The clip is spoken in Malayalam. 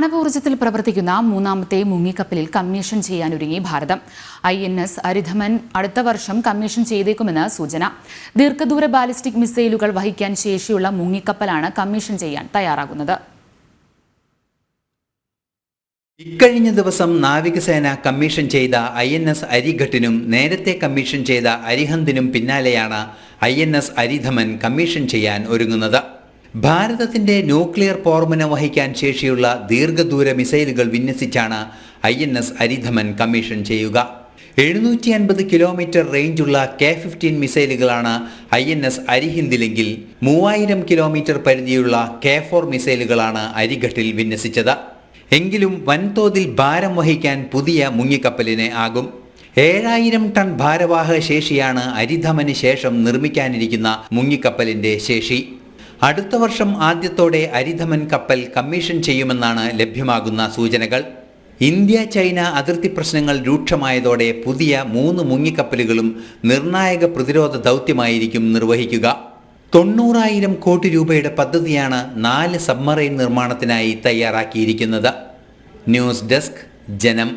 ആണവോർജ്ജത്തിൽ പ്രവർത്തിക്കുന്ന മൂന്നാമത്തെ മുങ്ങിക്കപ്പലിൽ കമ്മീഷൻ ചെയ്യാനൊരുങ്ങി ഭാരതം. INS അരിധമൻ അടുത്ത വർഷം കമ്മീഷൻ ചെയ്തേക്കുമെന്ന് സൂചന. ദീർഘദൂര ബാലിസ്റ്റിക് മിസൈലുകൾ വഹിക്കാൻ ശേഷിയുള്ള മുങ്ങിക്കപ്പലാണ് കമ്മീഷൻ ചെയ്യാൻ തയ്യാറാകുന്നത്. ഇക്കഴിഞ്ഞ ദിവസം നാവികസേന കമ്മീഷൻ ചെയ്ത INS അരിഘട്ടിനും നേരത്തെ കമ്മീഷൻ ചെയ്ത അരിഹന്തിനും പിന്നാലെയാണ് INS അരിധമൻ കമ്മീഷൻ ചെയ്യാൻ ഒരുങ്ങുന്നത്. ഭാരതത്തിന്റെ ന്യൂക്ലിയർ പോർമുന വഹിക്കാൻ ശേഷിയുള്ള ദീർഘദൂര മിസൈലുകൾ വിന്യസിച്ചാണ് INS അരിധമൻ കമ്മീഷൻ ചെയ്യുക. 750 കിലോമീറ്റർ റേഞ്ചുള്ള K-15 മിസൈലുകളാണ് INS അരിഹിന്ദിലെങ്കിൽ 3000 കിലോമീറ്റർ പരിധിയുള്ള K-4 മിസൈലുകളാണ് അരിഘട്ടിൽ വിന്യസിച്ചത്. എങ്കിലും വൻതോതിൽ ഭാരം വഹിക്കാൻ പുതിയ മുങ്ങിക്കപ്പലിന് ആകും. 7000 ടൺ ഭാരവാഹക ശേഷിയാണ് അരിധമന് ശേഷം നിർമ്മിക്കാനിരിക്കുന്ന മുങ്ങിക്കപ്പലിന്റെ ശേഷി. അടുത്ത വർഷം ആദ്യത്തോടെ അരിധമൻ കപ്പൽ കമ്മീഷൻ ചെയ്യുമെന്നാണ് ലഭ്യമാകുന്ന സൂചനകൾ. ഇന്ത്യ ചൈന അതിർത്തി പ്രശ്നങ്ങൾ രൂക്ഷമായതോടെ പുതിയ 3 മുങ്ങിക്കപ്പലുകളും നിർണായക പ്രതിരോധ ദൗത്യമായിരിക്കും നിർവഹിക്കുക. 90,000 കോടി രൂപയുടെ പദ്ധതിയാണ് 4 സബ്മറൈൻ നിർമ്മാണത്തിനായി തയ്യാറാക്കിയിരിക്കുന്നത്. ന്യൂസ് ഡെസ്ക്, ജനം.